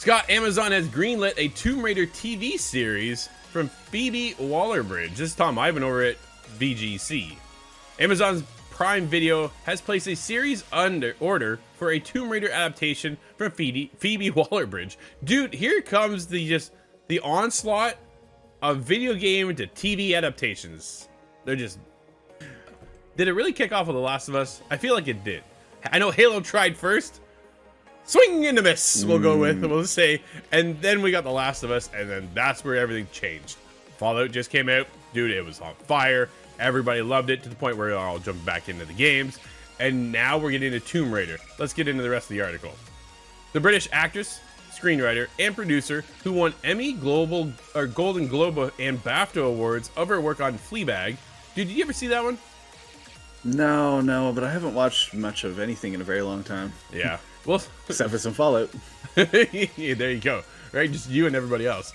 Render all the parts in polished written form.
Scott, Amazon has greenlit a Tomb Raider TV series from Phoebe Waller-Bridge. This is Tom Ivan over at VGC. Amazon's Prime Video has placed a series under order for a Tomb Raider adaptation from Phoebe Waller-Bridge. Dude, here comes the onslaught of video game to TV adaptations. They're just... Did it really kick off with The Last of Us? I feel like it did. I know Halo tried first. Swing and a miss, we'll say. And then we got The Last of Us, and then that's where everything changed. Fallout just came out. Dude, it was on fire. Everybody loved it to the point where they're all jumping back into the games. And now we're getting into Tomb Raider. Let's get into the rest of the article. The British actress, screenwriter, and producer who won Emmy, Golden Globe, and BAFTA awards of her work on Fleabag. Dude, did you ever see that one? No, but I haven't watched much of anything in a very long time. Yeah. Well, except for some Fallout. Yeah, there you go. Right, just you and everybody else.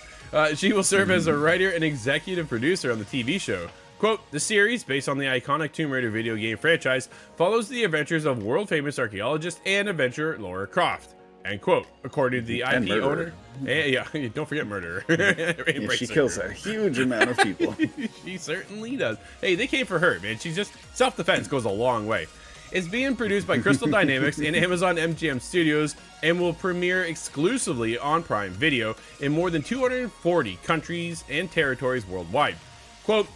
She will serve as a writer and executive producer on the TV show. Quote, the series, based on the iconic Tomb Raider video game franchise, follows the adventures of world-famous archaeologist and adventurer Lara Croft. End quote, according to the IP owner. And, yeah, don't forget murderer. Yeah, she kills a huge amount of people. She certainly does. Hey, they came for her, man. She's just... Self-defense goes a long way. It's being produced by Crystal Dynamics and Amazon MGM Studios and will premiere exclusively on Prime Video in more than 240 countries and territories worldwide. Quote,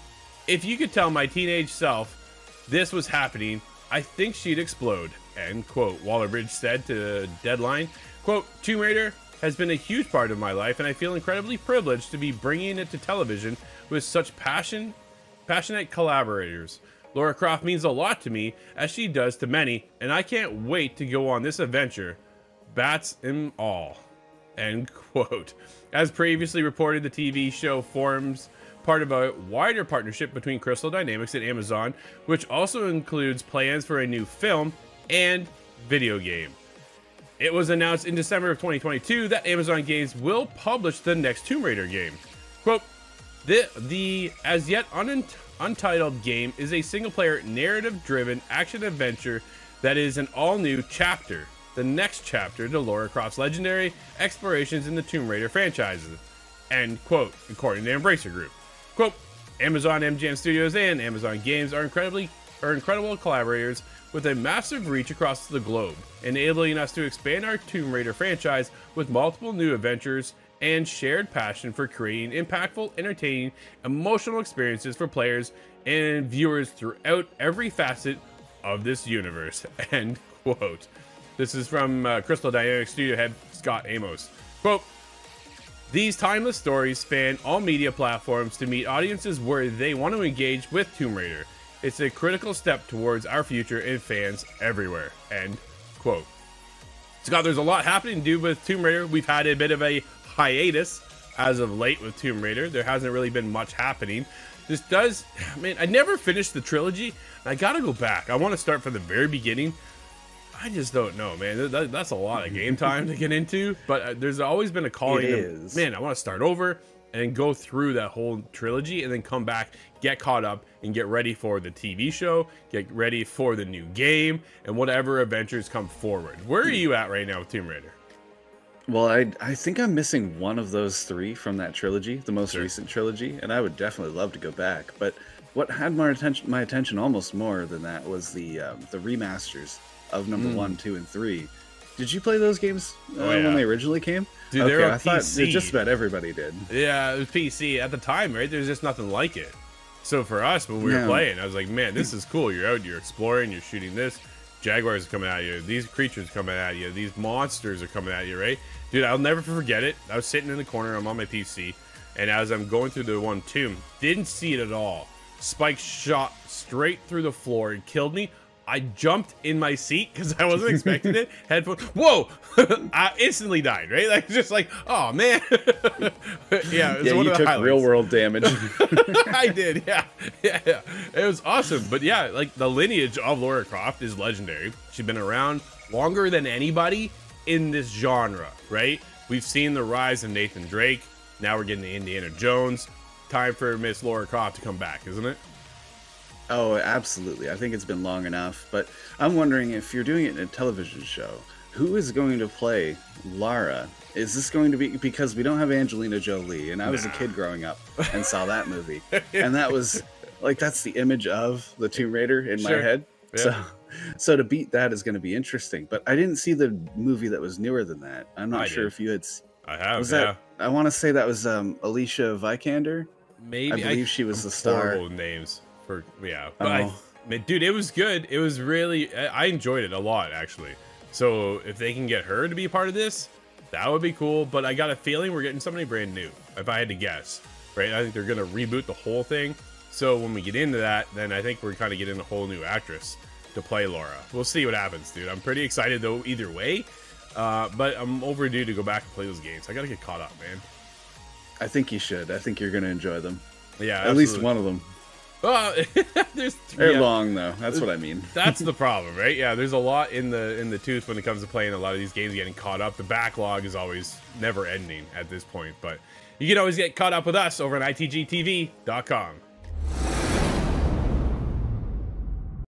if you could tell my teenage self this was happening, I think she'd explode. End quote, Waller-Bridge said to Deadline. Quote, Tomb Raider has been a huge part of my life, and I feel incredibly privileged to be bringing it to television with such passionate collaborators. Lara Croft means a lot to me, as she does to many, and I can't wait to go on this adventure. Bats and all. End quote. As previously reported, the TV show forms part of a wider partnership between Crystal Dynamics and Amazon, which also includes plans for a new film and video game. It was announced in December of 2022 that Amazon Games will publish the next Tomb Raider game. Quote, the as yet untitled game is a single-player, narrative-driven action-adventure that is an all-new chapter, the next chapter to Lara Croft's legendary explorations in the Tomb Raider franchises. End quote, according to Embracer Group. Quote, Amazon MGM Studios and Amazon Games are incredible collaborators with a massive reach across the globe, enabling us to expand our Tomb Raider franchise with multiple new adventures and shared passion for creating impactful, entertaining, emotional experiences for players and viewers throughout every facet of this universe. End quote. This is from Crystal Dynamics studio head Scott Amos. Quote, these timeless stories span all media platforms to meet audiences where they want to engage with Tomb Raider. It's a critical step towards our future and fans everywhere. End quote. Scott, there's a lot happening to do with Tomb Raider. We've had a bit of a hiatus as of late with Tomb Raider. There hasn't really been much happening. This does, man, I never finished the trilogy. I gotta go back. I want to start from the very beginning. I just don't know, man. That's a lot of game time to get into, but there's always been a calling. Man, I want to start over and go through that whole trilogy and then come back, get caught up, and get ready for the TV show, get ready for the new game, and whatever adventures come forward. Where are you at right now with Tomb Raider? Well, I think I'm missing one of those three from that trilogy, the most recent trilogy, and I would definitely love to go back. But what had my attention almost more than that was the remasters of number 1, 2, and 3. Did you play those games when they originally came? Dude, okay, they're on I PC. Thought just about everybody did. Yeah, it was PC at the time, right? There's just nothing like it. So for us, when we were playing, I was like, man, this is cool. You're out, you're exploring, you're shooting this. Jaguars are coming at you. These creatures coming at you. These monsters are coming at you, right? Dude, I'll never forget it. I was sitting in the corner. I'm on my PC. And as I'm going through the one tomb, didn't see it at all. Spike shot straight through the floor and killed me. I jumped in my seat because I wasn't expecting it. Headphone. Whoa! I instantly died, right? Like, just like, oh, man. Yeah, it was one you of the took real-world damage. I did, yeah. It was awesome. But yeah, like, the lineage of Lara Croft is legendary. She's been around longer than anybody in this genre, right? We've seen the rise of Nathan Drake. Now we're getting to Indiana Jones. Time for Miss Lara Croft to come back, isn't it? Oh, absolutely. I think it's been long enough. But I'm wondering if you're doing it in a television show, who is going to play Lara? Is this going to be, because we don't have Angelina Jolie, and I was a kid growing up and saw that movie, and that was like, that's the image of the Tomb Raider in my head. Yeah. So to beat that is going to be interesting. But I didn't see the movie that was newer than that. I'm not sure if you had. I have. Was that? I want to say that was Alicia Vikander. Maybe. I believe she was the star. Horrible names for But dude, it was good. It was really. I enjoyed it a lot, actually. So if they can get her to be a part of this, that would be cool. But I got a feeling we're getting somebody brand new, if I had to guess. Right? I think they're gonna reboot the whole thing. So when we get into that, then I think we're kind of getting a whole new actress to play Laura. We'll see what happens, dude. I'm pretty excited though, either way. But I'm overdue to go back and play those games. I gotta get caught up, man. I think you should. I think you're gonna enjoy them. Yeah, at least one of them. They're long though. That's what I mean. That's the problem, right? Yeah, there's a lot in the tooth when it comes to playing a lot of these games, getting caught up. The backlog is always never ending at this point, but you can always get caught up with us over on ITGTV.com.